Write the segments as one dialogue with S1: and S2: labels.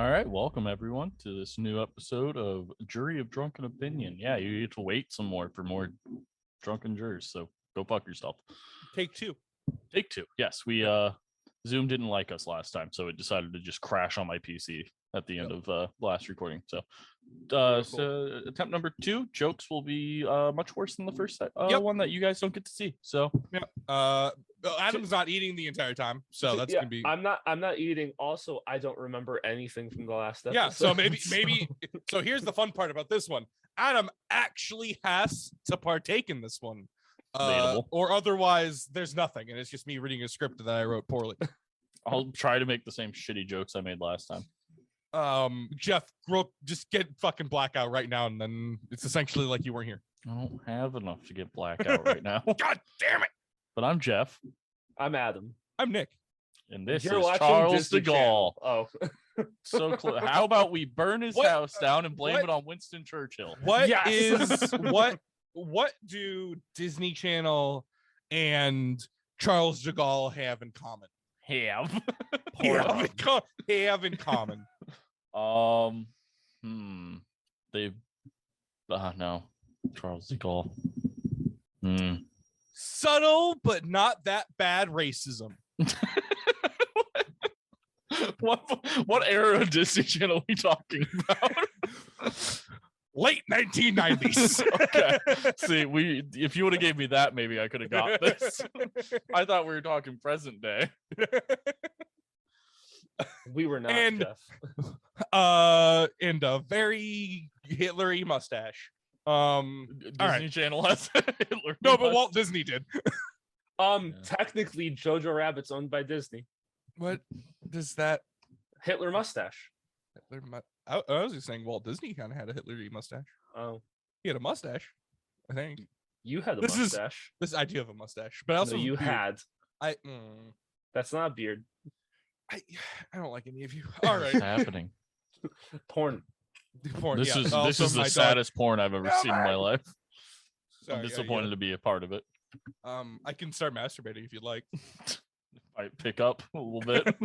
S1: All right, welcome everyone to this new episode of Jury of Drunken Opinion. Yeah, you need to wait some more for more drunken jurors, so go fuck yourself.
S2: Take two.
S1: Take two. Yes, we Zoom didn't like us last time, so it decided to just crash on my PC at the end of last recording. So so attempt number 2, jokes will be much worse than the first one that you guys don't get to see. So
S2: Adam's not eating the entire time, so that's gonna be.
S3: I'm not eating. Also, I don't remember anything from the last episode.
S2: Yeah, so maybe. So here's the fun part about this one. Adam actually has to partake in this one, or otherwise there's nothing, and it's just me reading a script that I wrote poorly.
S1: I'll try to make the same shitty jokes I made last time.
S2: Jeff, just get fucking blackout right now, and then it's essentially like you weren't here.
S1: I don't have enough to get blackout right now.
S2: God damn it!
S1: But I'm Jeff.
S3: I'm Adam.
S2: I'm Nick.
S1: And this is Charles De Gaulle.
S3: Oh.
S1: So close. How about we burn his house down and blame it on Winston Churchill?
S2: What do Disney Channel and Charles De Gaulle have in common?
S1: Have
S2: in common.
S1: They no. Charles De Gaulle.
S2: Subtle but not that bad racism.
S1: What era of Disney Channel are we talking about?
S2: Late 1990s.
S1: Okay. See, if you would have gave me that, maybe I could have got this. I thought we were talking present day.
S3: We were not,
S2: Jeff. And a very Hitler-y mustache.
S1: Disney Channel has Hitler.
S2: No, but Walt Disney did.
S3: Technically, Jojo Rabbit's owned by Disney.
S2: What does that
S3: Hitler mustache?
S2: I was just saying Walt Disney kind of had a Hitler-y mustache.
S3: Oh,
S2: he had a mustache, I think.
S3: You had a mustache.
S2: I do have a mustache, but also
S3: you had.
S2: That's
S3: not a beard.
S2: I don't like any of you. All right,
S1: what's happening?
S3: Porn.
S1: This is the saddest porn I've ever seen in my life. Sorry, I'm disappointed to be a part of it.
S2: I can start masturbating if you'd like.
S1: I pick up a little bit.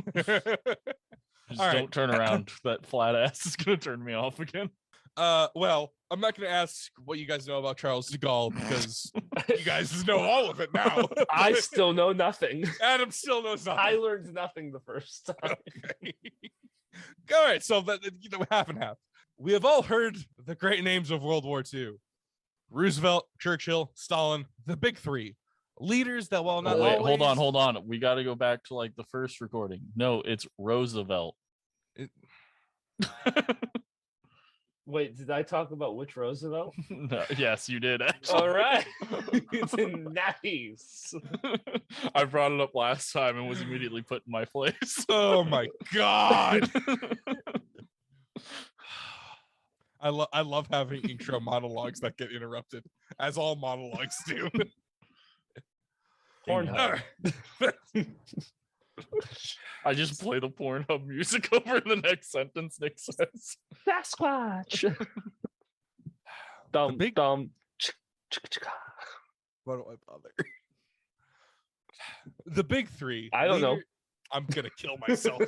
S1: Just don't turn around. That flat ass is gonna turn me off again.
S2: Well, I'm not gonna ask what you guys know about Charles De Gaulle because you guys know all of it now.
S3: I still know nothing.
S2: Adam still knows nothing.
S3: I learned nothing the first time.
S2: Okay. All right, so half and half. We have all heard the great names of World War II: Roosevelt, Churchill, Stalin, the big three. Leaders that while not always...
S1: hold on. We got to go back to like the first recording. No, it's Roosevelt.
S3: Wait, did I talk about which Roosevelt?
S1: No, yes, you did. Actually.
S3: All right. It's nice.
S1: I brought it up last time and was immediately put in my place.
S2: Oh my God. I love having intro monologues that get interrupted, as all monologues do.
S3: Pornhub.
S1: I just play the Pornhub music over the next sentence Nick says.
S3: Sasquatch. Dumb.
S2: Why do I bother? The big three.
S3: I don't know.
S2: I'm gonna kill myself.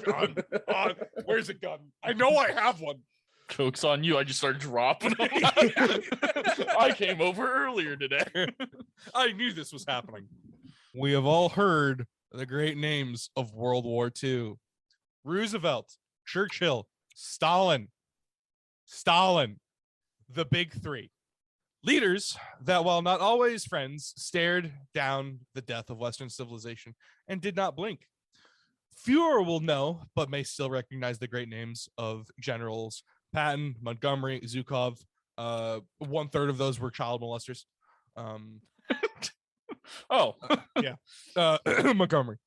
S2: Where's it gone? I know I have one.
S1: Joke's on you. I just started dropping them. I came over earlier today.
S2: I knew this was happening. We have all heard the great names of World War II: Roosevelt, Churchill, Stalin, the big three. Leaders that, while not always friends, stared down the death of Western civilization and did not blink. Fewer will know, but may still recognize the great names of generals Patton, Montgomery, Zhukov. 1/3 of those were child molesters. Montgomery.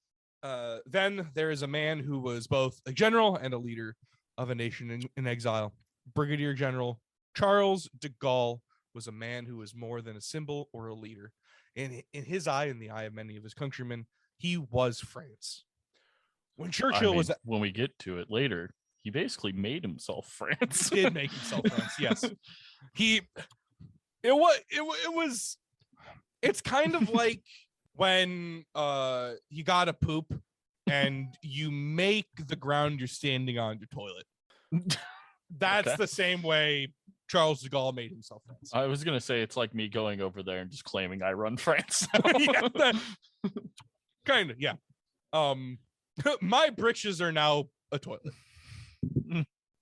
S2: Then there is a man who was both a general and a leader of a nation in exile. Brigadier General Charles De Gaulle was a man who was more than a symbol or a leader. In his eye, in the eye of many of his countrymen, he was France. When Churchill
S1: when we get to it later, he basically made himself France.
S2: He did make himself France, yes. It's kind of like when you gotta poop and you make the ground you're standing on your toilet. That's
S1: Okay.
S2: the same way Charles de Gaulle made himself France.
S1: I was gonna say it's like me going over there and just claiming I run France.
S2: Kind of, yeah. My britches are now a toilet.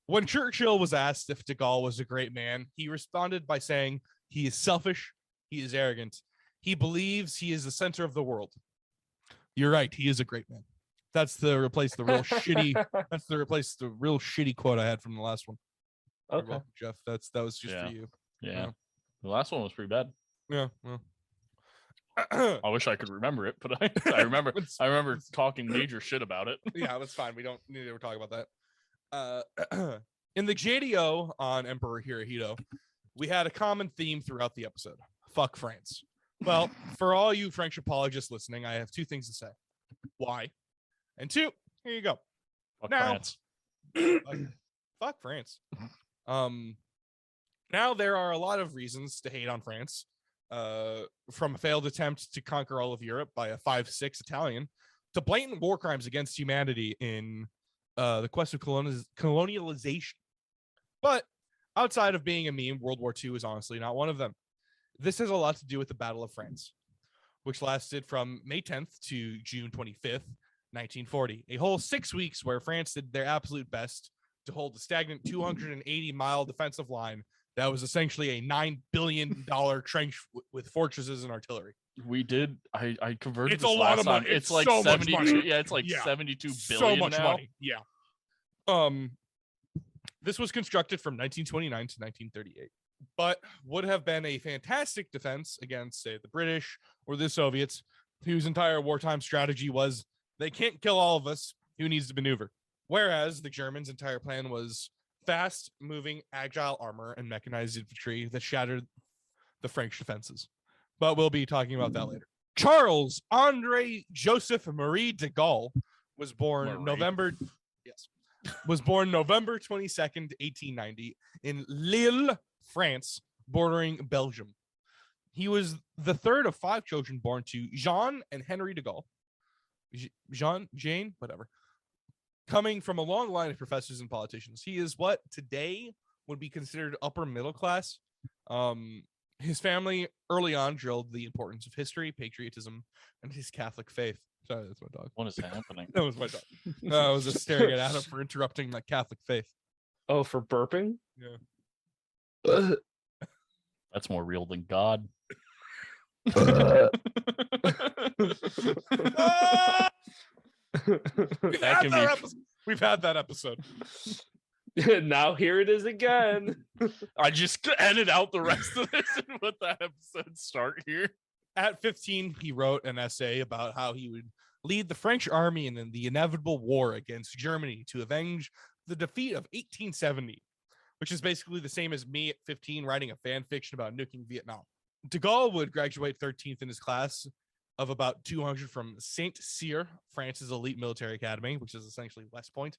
S2: When Churchill was asked if de Gaulle was a great man, he responded by saying he is selfish, he is arrogant, he believes he is the center of the world. You're right, he is a great man. That's the replace the real shitty. That's the replace the real shitty quote I had from the last one. You're
S3: Okay.
S2: welcome, Jeff. That was just for you.
S1: Yeah. The last one was pretty bad.
S2: Yeah. Well.
S1: I wish I could remember it, but I remember talking major shit about it.
S2: Yeah, that's fine. We don't need to talk about that. In the JDO on Emperor Hirohito, we had a common theme throughout the episode. Fuck France. Well, for all you French apologists listening, I have two things to say. Why? And two, here you go.
S1: Fuck
S2: Now-
S1: France.
S2: Fuck France. Now there are a lot of reasons to hate on France. From a failed attempt to conquer all of Europe by a 5-6 Italian to blatant war crimes against humanity in the quest of colonialization. But outside of being a meme, World War II is honestly not one of them. This has a lot to do with the Battle of France, which lasted from May 10th to June 25th, 1940. A whole 6 weeks where France did their absolute best to hold the stagnant 280-mile defensive line that was essentially a $9 billion trench with fortresses and artillery.
S1: We did. I converted.
S2: It's
S1: this
S2: a lot
S1: last
S2: of money.
S1: time.
S2: It's
S1: like
S2: so much
S1: 72.
S2: money.
S1: Yeah, it's like
S2: Yeah.
S1: 72
S2: So
S1: billion
S2: much
S1: now.
S2: money. Yeah. This was constructed from 1929 to 1938, but would have been a fantastic defense against, say, the British or the Soviets, whose entire wartime strategy was they can't kill all of us. Who needs to maneuver? Whereas the Germans' entire plan was fast moving, agile armor and mechanized infantry that shattered the French defenses. But we'll be talking about that later. Charles Andre Joseph Marie de Gaulle was born November 22nd, 1890 in Lille, France, bordering Belgium. He was the third of 5 children born to Jean and Henry de Gaulle. Jane, whatever. Coming from a long line of professors and politicians. He is what today would be considered upper middle class. His family early on drilled the importance of history, patriotism, and his Catholic faith. Sorry, that's my dog.
S1: What is happening?
S2: That was my dog. I was just staring at Adam for interrupting my Catholic faith.
S3: Oh, for burping?
S2: Yeah.
S1: That's more real than God.
S2: We've had that episode.
S3: Now here it is again.
S1: I just edited out the rest of this and let that episode start here.
S2: At 15, he wrote an essay about how he would lead the French army in the inevitable war against Germany to avenge the defeat of 1870, which is basically the same as me at 15 writing a fan fiction about nuking Vietnam. De Gaulle would graduate 13th in his class of about 200 from Saint Cyr, France's elite military academy, which is essentially West Point,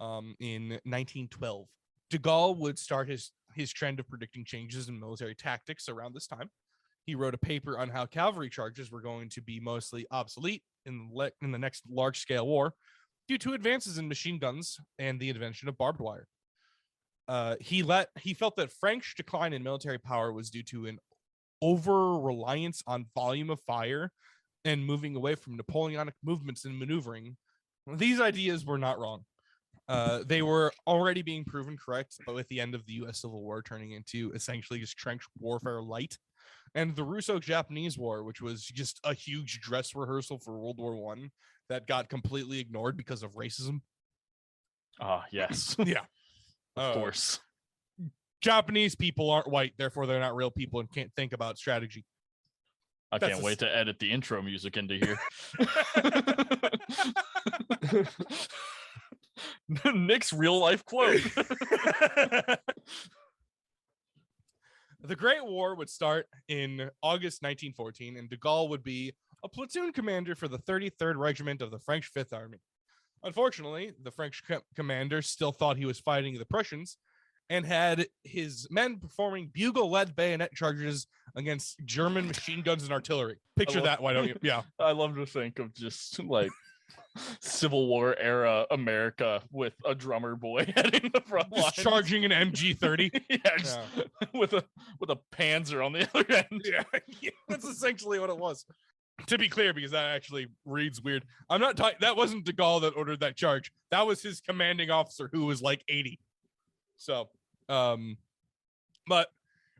S2: in 1912. De Gaulle would start his trend of predicting changes in military tactics around this time. He wrote a paper on how cavalry charges were going to be mostly obsolete in the next large-scale war due to advances in machine guns and the invention of barbed wire. He felt that French decline in military power was due to an over-reliance on volume of fire and moving away from Napoleonic movements and maneuvering. These ideas were not wrong. They were already being proven correct, but with the end of the U.S. Civil War turning into essentially just trench warfare light, and the Russo-Japanese War, which was just a huge dress rehearsal for World War I that got completely ignored because of racism.
S1: Yes.
S2: Yeah.
S1: Of course.
S2: Japanese people aren't white, therefore they're not real people and can't think about strategy.
S1: I can't wait to edit the intro music into here. Nick's real life quote.
S2: The Great War would start in August 1914, and de Gaulle would be a platoon commander for the 33rd Regiment of the French Fifth Army. Unfortunately, the French commander still thought he was fighting the Prussians and had his men performing bugle-led bayonet charges against German machine guns and artillery. Picture that, why don't you? Yeah.
S1: I love to think of just like Civil War era America with a drummer boy heading the front line,
S2: Just charging an MG30.
S1: with a Panzer on the other end.
S2: Yeah, that's essentially what it was. To be clear, because that actually reads weird. I'm not talking. That wasn't De Gaulle that ordered that charge. That was his commanding officer, who was like 80. So, but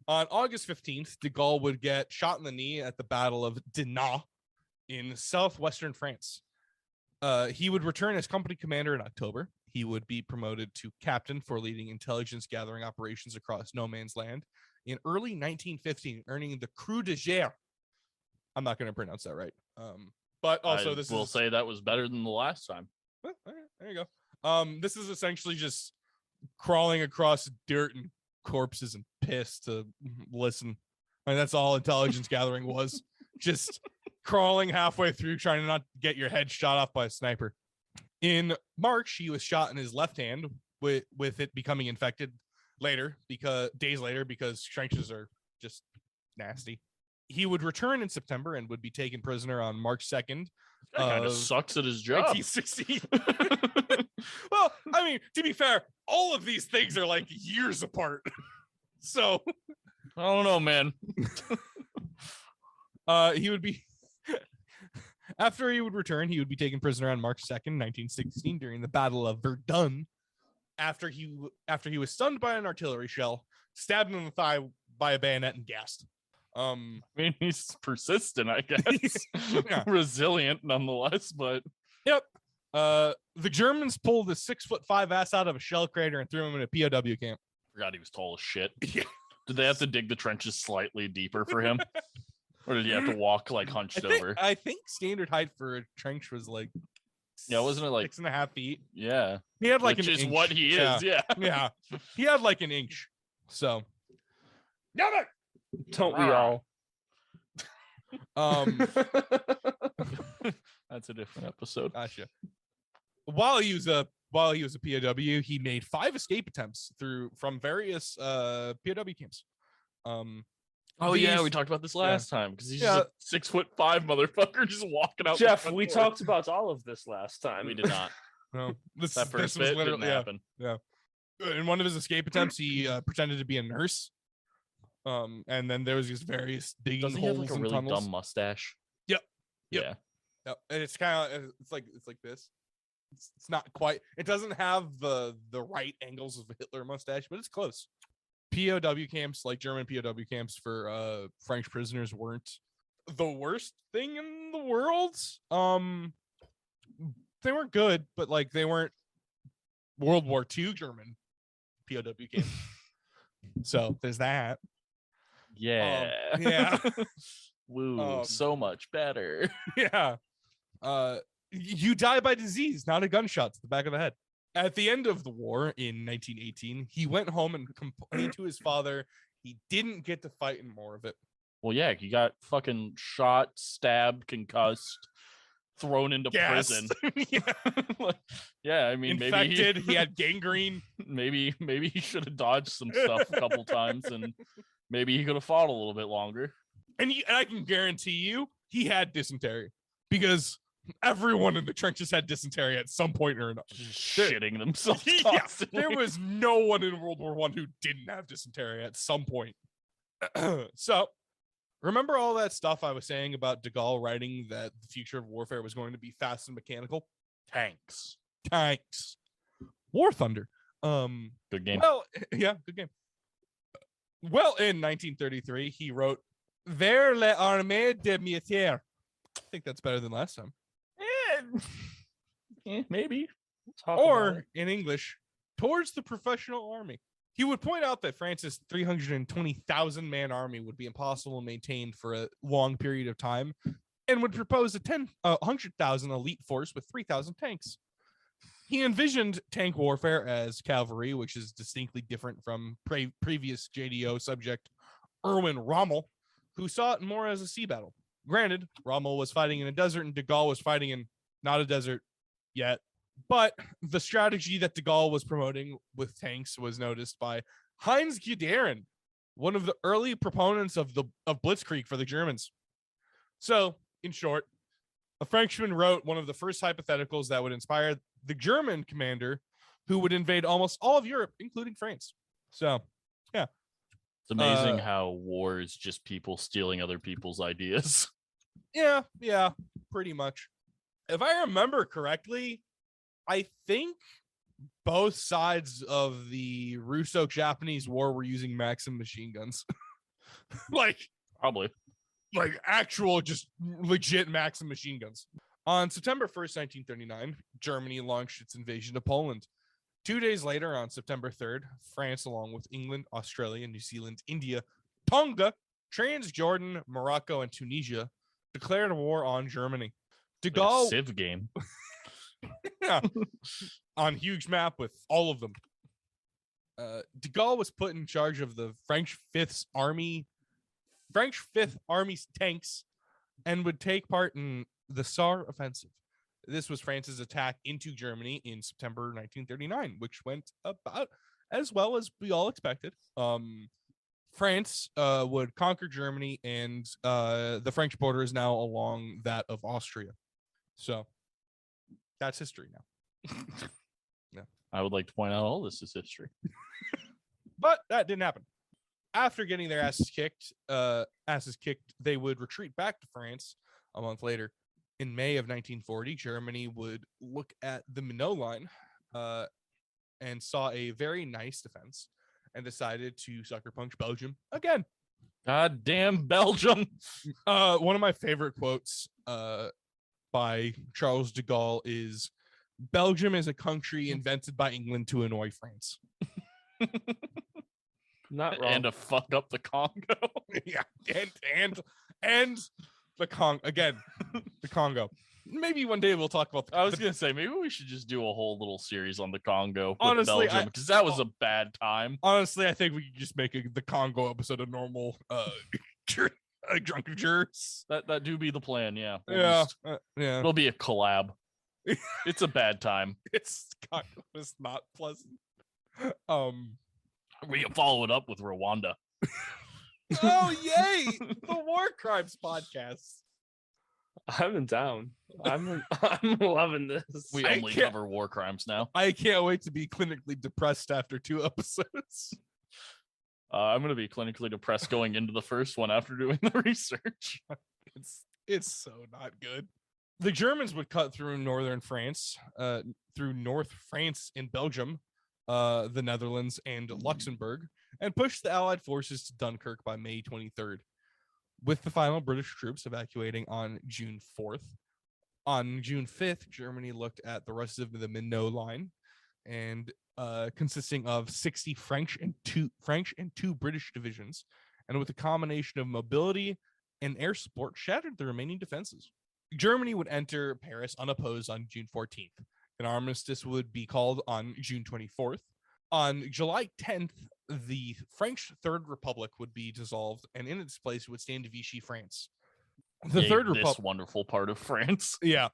S2: on August 15th, De Gaulle would get shot in the knee at the Battle of Dinant in southwestern France. He would return as company commander in October. He would be promoted to captain for leading intelligence gathering operations across no man's land in early 1915, earning the Croix de Guerre. I'm not going to pronounce that right. But also
S1: we'll say that was better than the last time.
S2: Well, all right, there you go. This is essentially just crawling across dirt and corpses and piss to listen. I mean, that's all intelligence gathering was. Just crawling halfway through, trying to not get your head shot off by a sniper. In March, he was shot in his left hand with it becoming infected days later, because trenches are just nasty. He would return in September and would be taken prisoner on March 2nd.
S1: That kind of sucks at his job.
S2: 1916. Well, I mean, to be fair, all of these things are like years apart. So
S1: I don't know, man.
S2: He would be after he would return, he would be taken prisoner on March 2nd, 1916, during the Battle of Verdun. After he was stunned by an artillery shell, stabbed in the thigh by a bayonet, and gassed.
S1: I mean, he's persistent, I guess.
S2: Yeah.
S1: Resilient nonetheless, but
S2: yep. The Germans pulled a 6'5" ass out of a shell crater and threw him in a POW camp.
S1: Forgot he was tall as shit.
S2: Yeah.
S1: Did they have to dig the trenches slightly deeper for him? Or did he have to walk like hunched over?
S2: I think standard height for a trench was like,
S1: yeah, wasn't it like
S2: 6.5 feet?
S1: Yeah.
S2: He had like
S1: which
S2: an
S1: is
S2: inch.
S1: what he is, yeah.
S2: Yeah. He had like an inch. So
S3: Don't we all?
S1: That's a different episode.
S2: Gotcha. While he was a POW, he made 5 escape attempts from various POW camps.
S1: Yeah, we talked about this last time because he's just a 6'5" motherfucker just walking out.
S3: Jeff, we talked about all of this last time.
S1: We did not.
S2: No,
S1: That first bit didn't happen.
S2: Yeah. In one of his escape attempts, he pretended to be a nurse. And then there was just various digging
S1: Doesn't he have
S2: holes
S1: like a
S2: and
S1: really
S2: tunnels.
S1: dumb mustache?
S2: Yep.
S1: Yeah.
S2: Yep. And it's kind of it's like this. It's not quite. It doesn't have the right angles of a Hitler mustache, but it's close. POW camps, like German POW camps for French prisoners, weren't the worst thing in the world. They weren't good, but like they weren't World War II German POW camps. So there's that.
S1: Yeah.
S2: Yeah.
S1: Woo, so much better.
S2: Yeah. You die by disease, not a gunshot to the back of the head. At the end of the war in 1918, he went home and complained to his father he didn't get to fight in more of it.
S1: Well, yeah, he got fucking shot, stabbed, concussed, thrown into prison. Yeah, I mean,
S2: Infected,
S1: maybe
S2: he had gangrene.
S1: Maybe he should have dodged some stuff a couple times, and maybe he could have fought a little bit longer.
S2: And I can guarantee you, he had dysentery, because everyone in the trenches had dysentery at some point or another.
S1: Just shitting themselves constantly.
S2: There was no one in World War I who didn't have dysentery at some point. So, remember all that stuff I was saying about De Gaulle writing that the future of warfare was going to be fast and mechanical? Tanks. War Thunder.
S1: Good game.
S2: Well, yeah, good game. Well, in 1933, he wrote Vers l'armée de militaire. I think that's better than last time.
S1: Maybe.
S2: Or in English, Towards the Professional Army. He would point out that France's 320,000 man army would be impossible to maintain for a long period of time, and would propose a 100,000 elite force with 3,000 tanks. He envisioned tank warfare as cavalry, which is distinctly different from previous JDO subject Erwin Rommel, who saw it more as a sea battle. Granted, Rommel was fighting in a desert and De Gaulle was fighting in not a desert yet, but the strategy that De Gaulle was promoting with tanks was noticed by Heinz Guderian, one of the early proponents of Blitzkrieg for the Germans. So, in short, a Frenchman wrote one of the first hypotheticals that would inspire the German commander who would invade almost all of Europe, including France. So, yeah.
S1: It's amazing how war is just people stealing other people's ideas.
S2: Yeah, pretty much. If I remember correctly, I think both sides of the Russo-Japanese War were using Maxim machine guns.
S1: Probably.
S2: Like actual, just legit Maxim machine guns. On September 1st, 1939, Germany launched its invasion of Poland. 2 days later, on September 3rd, France, along with England, Australia, New Zealand, India, Tonga, Transjordan, Morocco, and Tunisia, declared war on Germany. De Gaulle,
S1: Civ game.
S2: yeah, on huge map with all of them. De Gaulle was put in charge of the French Fifth Army's tanks, and would take part in the Saar offensive. This was France's attack into Germany in September 1939, which went about as well as we all expected. France would conquer Germany, and the French border is now along that of Austria. So that's history now. Yeah.
S1: I would like to point out all this is history.
S2: But that didn't happen. After getting their asses kicked, they would retreat back to France a month later. In May of 1940, Germany would look at the Minot Line and saw a very nice defense and decided to sucker punch Belgium again.
S1: God damn Belgium.
S2: One of my favorite quotes by Charles De Gaulle is, "Belgium is a country invented by England to annoy France."
S3: Not wrong.
S1: And to fuck up the Congo.
S2: Yeah, and the Congo. Maybe one day we'll talk about
S1: I was gonna say maybe we should just do a whole little series on the Congo with
S2: Honestly,
S1: Belgium, because that was a bad time.
S2: Honestly, I think we could just make the Congo episode a normal drunken jurors.
S1: That do be the plan, yeah.
S2: Yeah.
S1: It'll be a collab. It's a bad time.
S2: It's not pleasant.
S1: We can follow it up with Rwanda.
S2: Oh yay! The War Crimes podcast.
S3: I'm in down. I'm loving this.
S1: We only cover war crimes now.
S2: I can't wait to be clinically depressed after 2 episodes.
S1: I'm gonna be clinically depressed going into the first one after doing the research.
S2: It's so not good. The Germans would cut through northern France, through North France and Belgium, the Netherlands and Luxembourg, and push the Allied forces to Dunkirk by May 23rd, with the final British troops evacuating on June 4th. On June 5th, Germany looked at the rest of the Minot Line, and consisting of 60 French and two British divisions, and with a combination of mobility and air support, shattered the remaining defenses. Germany would enter Paris unopposed on June 14th. An armistice would be called on June 24th. On July 10th, the French Third Republic would be dissolved, and in its place would stand Vichy France. The Third Republic,
S1: wonderful part of France.
S2: yeah.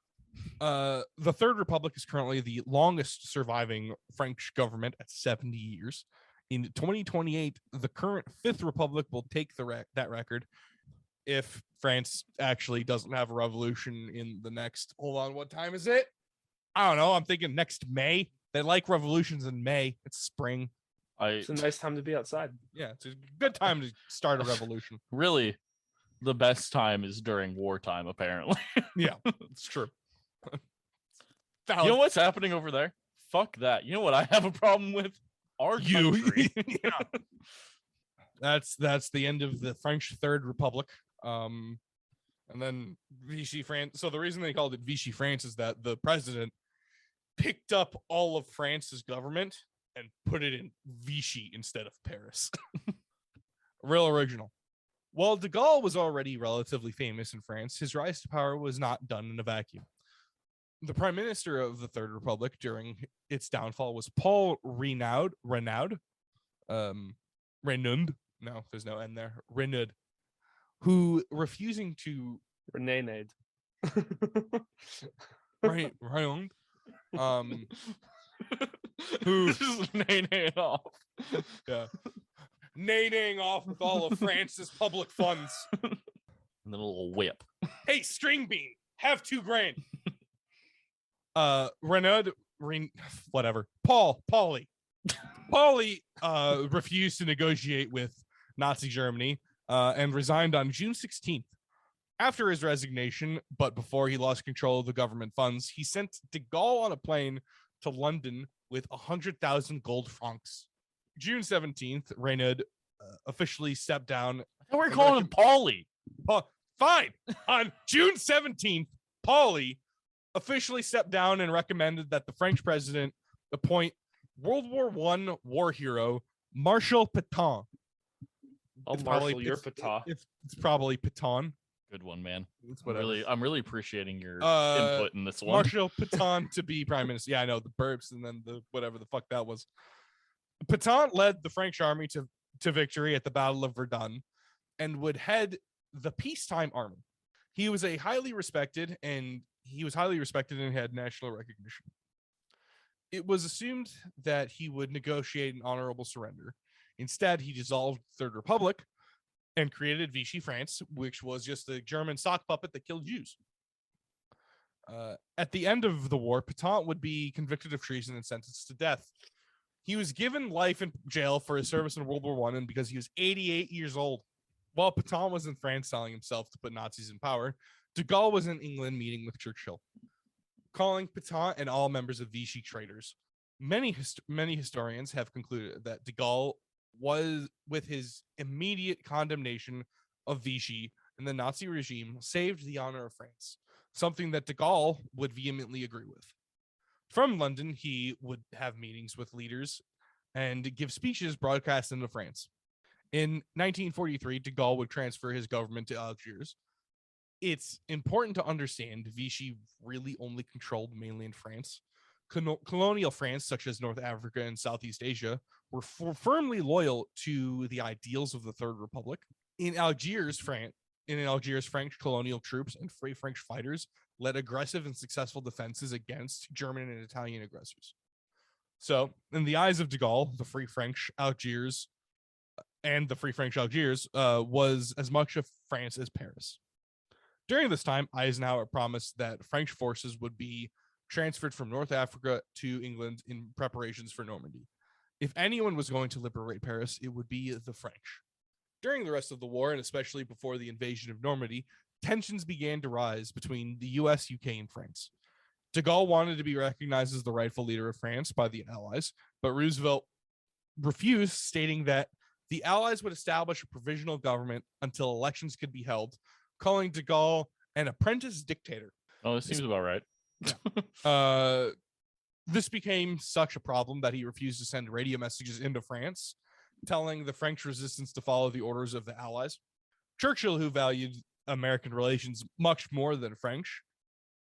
S2: The Third Republic is currently the longest surviving French government at 70 years. In 2028, the current Fifth Republic will take that record if France actually doesn't have a revolution in the next. Hold on, what time is it? I don't know. I'm thinking next May. They like revolutions in May. It's spring.
S3: It's a nice time to be outside.
S2: Yeah, it's a good time to start a revolution.
S1: Really, the best time is during wartime, apparently.
S2: Yeah, it's true.
S1: You know what's happening over there? Fuck that. You know what I have a problem with? Our country.
S2: Yeah. That's the end of the French Third Republic. And then Vichy France. So the reason they called it Vichy France is that the president picked up all of France's government and put it in Vichy instead of Paris. Real original. While De Gaulle was already relatively famous in France, his rise to power was not done in a vacuum. The prime minister of the Third Republic during its downfall was Paul Reynaud. No, there's no N there. Reynaud, who refusing to
S3: Renee.
S2: Reynaud, who
S1: just nay off.
S2: Yeah, naying off with all of France's public funds.
S1: And then a little whip.
S2: Hey, string bean. have $2,000. Paulie refused to negotiate with Nazi Germany and resigned on June 16th. After his resignation, but before he lost control of the government funds, he sent De Gaulle on a plane to London with 100,000 gold francs. June 17th, Reynaud officially stepped down.
S1: I thought we were calling him Paulie.
S2: Fine. On June 17th, Paulie officially stepped down and recommended that the French president appoint World War I war hero Marshal Pétain.
S3: I'll marshal your Pétain.
S2: It's probably Pétain.
S1: Good one, man.
S2: It's
S1: I'm really appreciating your input in this one.
S2: Marshal Pétain to be prime minister. Yeah, I know, the burps and then the whatever the fuck that was. Pétain led the French army to victory at the Battle of Verdun and would head the peacetime army. He was highly respected and had national recognition. It was assumed that he would negotiate an honorable surrender. Instead, he dissolved the Third Republic and created Vichy France, which was just a German sock puppet that killed Jews. At the end of the war, Pétain would be convicted of treason and sentenced to death. He was given life in jail for his service in World War I and because he was 88 years old. While Pétain was in France selling himself to put Nazis in power, De Gaulle was in England meeting with Churchill, calling Pétain and all members of Vichy traitors. Many historians have concluded that De Gaulle was, with his immediate condemnation of Vichy and the Nazi regime, saved the honor of France, something that De Gaulle would vehemently agree with. From London, he would have meetings with leaders and give speeches broadcast into France. In 1943, De Gaulle would transfer his government to Algiers. It's important to understand Vichy really only controlled mainland France. Colonial France, such as North Africa and Southeast Asia, were firmly loyal to the ideals of the Third Republic. In Algiers, French colonial troops and free French fighters led aggressive and successful defenses against German and Italian aggressors. So, in the eyes of De Gaulle, the Free French Algiers was as much of France as Paris. During this time, Eisenhower promised that French forces would be transferred from North Africa to England in preparations for Normandy. If anyone was going to liberate Paris, it would be the French. During the rest of the war, and especially before the invasion of Normandy, tensions began to rise between the US, UK, and France. De Gaulle wanted to be recognized as the rightful leader of France by the Allies, but Roosevelt refused, stating that the Allies would establish a provisional government until elections could be held, calling De Gaulle an apprentice dictator.
S1: Oh, this seems about right.
S2: This became such a problem that he refused to send radio messages into France, telling the French resistance to follow the orders of the Allies. Churchill, who valued American relations much more than French,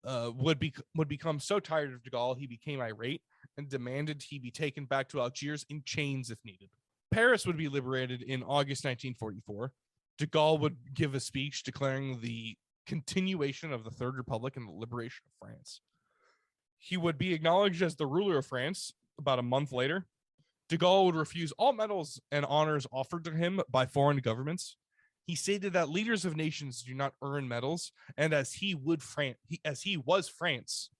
S2: would become so tired of De Gaulle, he became irate and demanded he be taken back to Algiers in chains if needed. Paris would be liberated in August 1944. De Gaulle would give a speech declaring the continuation of the Third Republic and the liberation of France. He would be acknowledged as the ruler of France about a month later. De Gaulle would refuse all medals and honors offered to him by foreign governments. He stated that leaders of nations do not earn medals, and as he was France,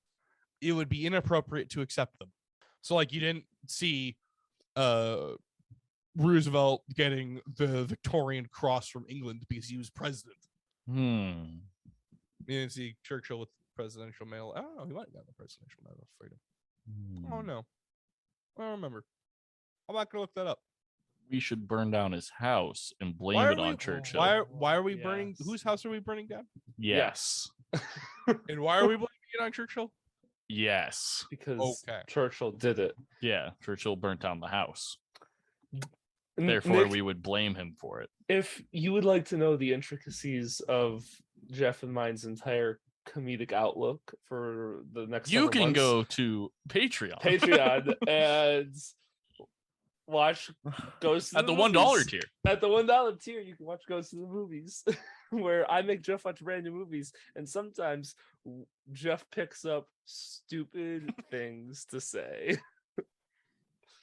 S2: it would be inappropriate to accept them. So, like, you didn't see Roosevelt getting the Victorian Cross from England because he was president. You didn't see Churchill with presidential medal. I don't know. He might have gotten the presidential medal of freedom. Oh no, I don't remember. I'm not gonna look that up.
S1: We should burn down his house and blame it on Churchill.
S2: Why are we burning? Whose house are we burning down?
S1: Yes.
S2: And why are we blaming it on Churchill?
S1: Yes.
S3: Because Churchill did it.
S1: Yeah, Churchill burnt down the house. Therefore,
S3: Nick,
S1: we would blame him for it.
S3: if you would like to know the intricacies of Jeff and mine's entire comedic outlook for the next
S1: You can
S3: months,
S1: go to Patreon.
S3: and watch Ghosts
S1: at the
S3: Movies.
S1: $1 tier.
S3: At the $1 tier, you can watch Ghosts of the Movies, where I make Jeff watch brand new movies, and sometimes Jeff picks up stupid things to say.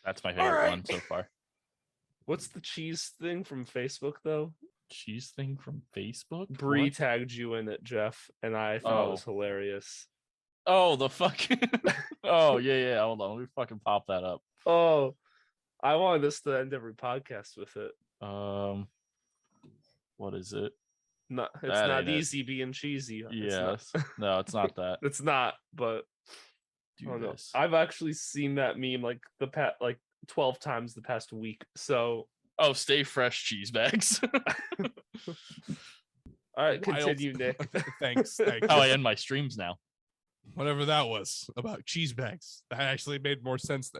S1: That's my favorite one so far.
S3: What's the cheese thing from Facebook though?
S1: cheese thing from Facebook?
S3: Bree
S1: What?
S3: tagged you in it, Jeff, and I thought it was hilarious.
S1: Oh, the fucking. Oh yeah. Hold on, let me fucking pop that up.
S3: Oh, I wanted us to end every podcast with it.
S1: What is it?
S3: No, it's
S1: That
S3: not
S1: ain't it.
S3: easy being cheesy.
S1: Yes. No, it's not that.
S3: It's not. But I
S1: Do
S3: don't know.
S1: this.
S3: I've actually seen that meme like 12 times the past week. So
S1: Oh, stay fresh cheese bags.
S3: all right,
S2: Wild.
S3: continue, Nick.
S2: Thanks.
S1: How I end my streams now.
S2: Whatever that was about cheese bags, that actually made more sense.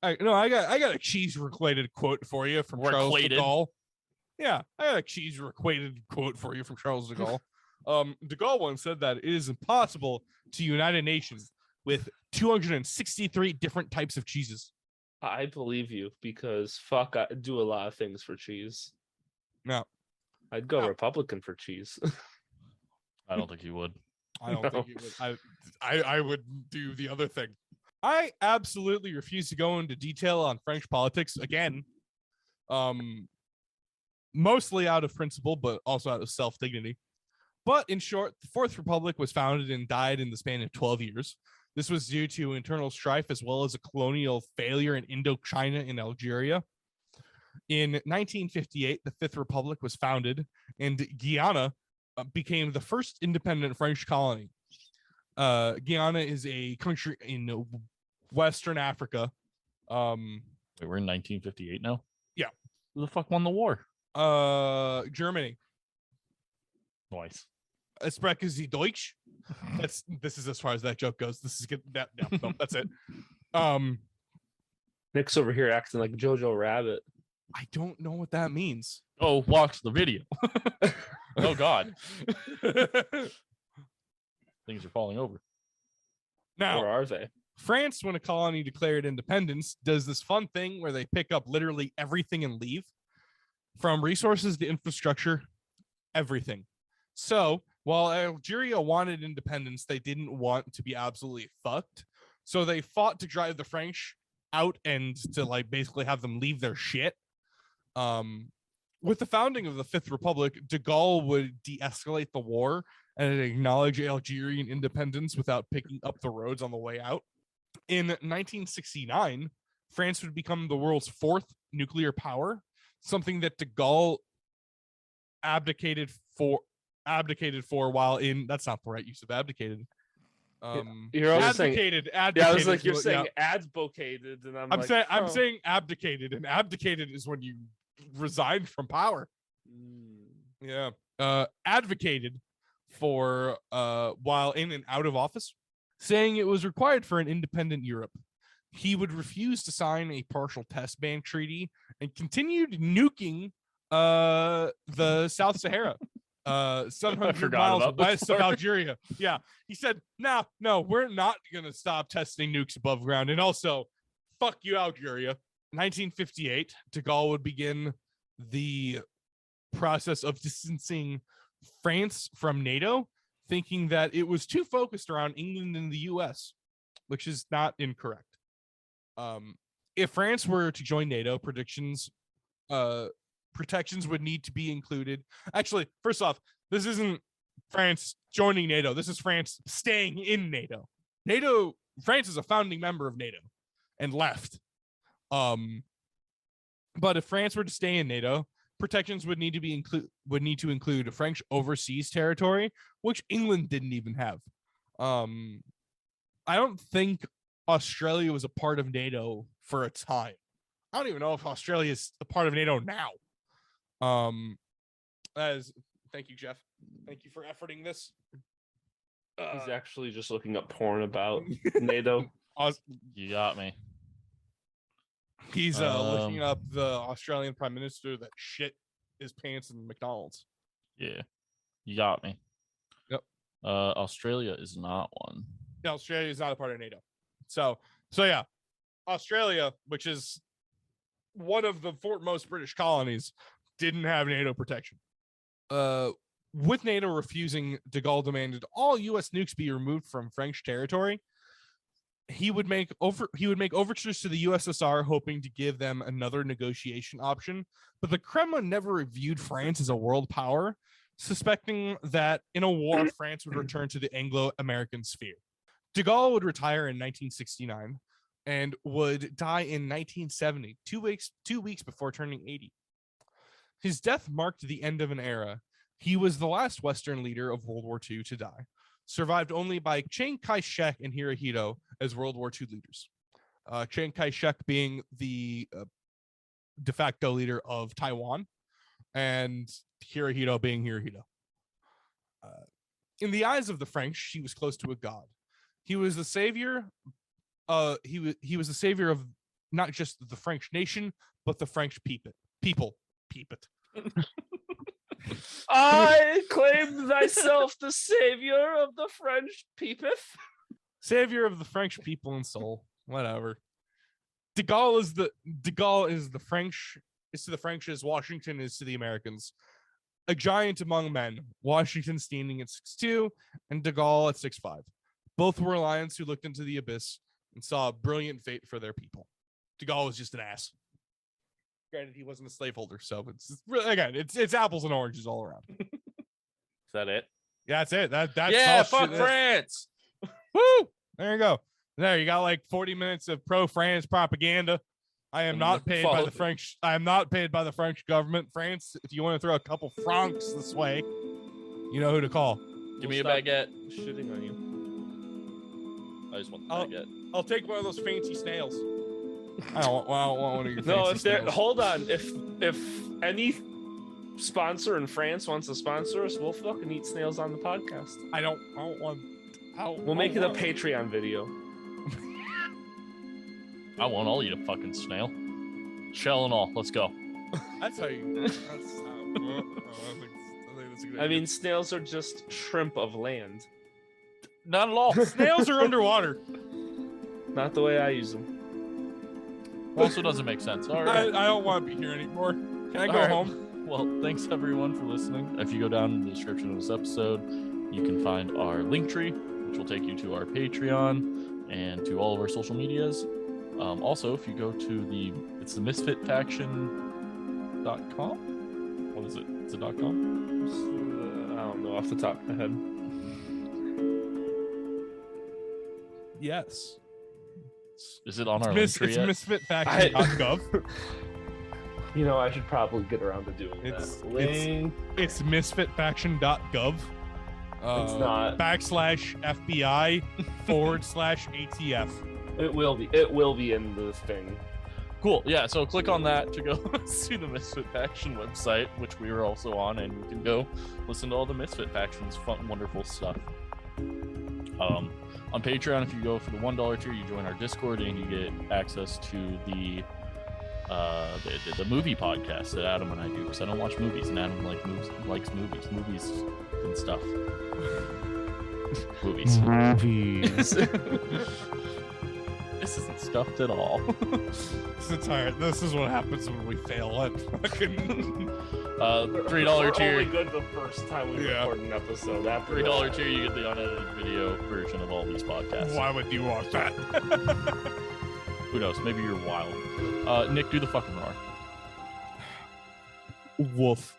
S2: I got a cheese related quote for you from Charles De
S1: Requated.
S2: Gaulle. Yeah, I got a cheese related quote for you from Charles De Gaulle. De Gaulle once said that it is impossible to unite a nation with 263 different types of cheeses.
S3: I believe you because fuck, I do a lot of things for cheese.
S2: No,
S3: I'd go
S2: No.
S3: Republican for cheese.
S1: I don't think you would.
S2: I don't
S3: No.
S2: think it would. I would do the other thing. I absolutely refuse to go into detail on French politics again. Mostly out of principle, but also out of self-dignity. But in short, the Fourth Republic was founded and died in the span of 12 years. This was due to internal strife as well as a colonial failure in Indochina and Algeria. In 1958, the Fifth Republic was founded, and Guyana became the first independent French colony. Guyana is a country in Western Africa.
S1: Wait, we're in 1958 now?
S2: Yeah.
S1: Who the fuck won the war?
S2: Germany.
S1: Nice.
S2: Sprechen Sie Deutsch? This is as far as that joke goes. This is good. No, that's it.
S3: Nick's over here acting like Jojo Rabbit.
S2: I don't know what that means.
S1: Oh, watch the video. Oh God. Things are falling over.
S2: Now,
S3: Or are they?
S2: France, when a colony declared independence, does this fun thing where they pick up literally everything and leave, from resources to infrastructure, everything. So while Algeria wanted independence, they didn't want to be absolutely fucked. So they fought to drive the French out and to like basically have them leave their shit. With the founding of the Fifth Republic, De Gaulle would de-escalate the war and acknowledge Algerian independence without picking up the roads on the way out. In 1969, France would become the world's fourth nuclear power, something that De Gaulle abdicated for while in that's not the right use of abdicated.
S3: You're also saying,
S2: advocated.
S3: yeah, I was like,
S2: is
S3: you're
S2: what-
S3: saying
S2: yeah.
S3: advocated, and I'm
S2: I'm
S3: like,
S2: saying I'm
S3: oh.
S2: saying abdicated, and abdicated is when you resign from power. Yeah. Advocated for while in and out of office, saying it was required for an independent Europe. He would refuse to sign a partial test ban treaty and continued nuking the South Sahara, 700
S1: forgot
S2: miles
S1: about this
S2: west of
S1: part.
S2: Algeria. Yeah, he said, no, we're not gonna stop testing nukes above ground, and also, fuck you, Algeria. 1958, De Gaulle would begin the process of distancing France from NATO, thinking that it was too focused around England and the US, which is not incorrect. If France were to join NATO, protections would need to be included. Actually, first off, this isn't France joining NATO. This is France staying in NATO. France is a founding member of NATO and left. But if France were to stay in NATO, protections would need to include French overseas territory, which England didn't even have. I don't think Australia was a part of NATO for a time. I don't even know if Australia is a part of NATO now. Thank you, Jeff. Thank you for efforting this.
S3: He's actually just looking up porn about NATO.
S1: You got me.
S2: He's looking up the Australian Prime Minister that shit his pants in McDonald's.
S1: Yeah. You got me.
S2: Yep.
S1: Australia is not one.
S2: Yeah, Australia is not a part of NATO. So yeah, Australia, which is one of the most British colonies, didn't have NATO protection. With NATO refusing, De Gaulle demanded all U.S. nukes be removed from French territory. he would make overtures to the USSR, hoping to give them another negotiation option. But the Kremlin never viewed France as a world power, suspecting that in a war, France would return to the Anglo-American sphere. De Gaulle would retire in 1969 and would die in 1970, 2 weeks before turning 80. His death marked the end of an era. He was the last Western leader of World War II to die, survived only by Chiang Kai-shek and Hirohito as World War II leaders. Chiang Kai-shek being the de facto leader of Taiwan, and Hirohito being Hirohito. In the eyes of the French, he was close to a god. He was the savior. He was the savior of not just the French nation, but the French people.
S3: I claim thyself the savior of the French peepeth.
S2: Savior of the French people and soul. Whatever. De Gaulle is the French. Is to the French as Washington is to the Americans. A giant among men. Washington standing at 6'2", and De Gaulle at 6'5". Both were lions who looked into the abyss and saw a brilliant fate for their people. De Gaulle was just an ass. Granted, he wasn't a slaveholder, so it's apples and oranges all around.
S1: Is that it?
S2: Yeah, that's it. That's
S1: yeah,
S2: all
S1: fuck
S2: shit.
S1: France.
S2: Woo! There you go. There you got like 40 minutes of pro-France propaganda. I am not paid by the French. I am not paid by the French government. France, if you want to throw a couple francs this way, you know who to call.
S1: Give me a baguette.
S3: Shitting on you.
S1: I just want the baguette.
S2: I'll take one of those fancy snails. I don't want one of your fancy
S3: No, if there,
S2: snails.
S3: hold on. If any sponsor in France wants to sponsor us, we'll fucking eat snails on the podcast.
S2: I don't want.
S3: We'll make it a Patreon video.
S1: I won't. I'll eat a fucking snail. Shell and all. Let's go.
S2: That's how you.
S3: I mean, snails are just shrimp of land.
S1: Not at all.
S2: snails are underwater.
S3: Not the way I use them.
S1: Also doesn't make sense. All right.
S2: I don't want to be here anymore. Can I go
S1: All right.
S2: home?
S1: Well, thanks everyone for listening. If you go down in the description of this episode, you can find our link tree, which will take you to our Patreon and to all of our social medias. Also, if you go to it's the misfitfaction.com. What is it? Is it .com?
S3: I don't know off the top of my head.
S2: Yes.
S1: Is it on our link tree
S2: It's
S1: yet?
S2: misfitfaction.gov.
S3: You know, I should probably get around to doing that. Link.
S2: It's misfitfaction.gov.
S3: It's not.
S2: /FBI /ATF.
S3: It will be. It will be in the thing.
S1: Cool. Yeah. So click on that to go see the Misfit Faction website, which we are also on, and you can go listen to all the Misfit Faction's fun, wonderful stuff. On Patreon, if you go for the $1 tier, you join our Discord and you get access to the movie podcast that Adam and I do, because I don't watch movies, and Adam likes movies and stuff. Movies. This isn't stuffed at all.
S2: This is what happens when we fail at fucking.
S1: $3 tier.
S3: Only good the first time we record an episode. After
S1: $3 tier, you get the unedited video version of all these podcasts.
S2: Why would you want that?
S1: Who knows? Maybe you're wild. Nick, do the fucking roar.
S2: Woof.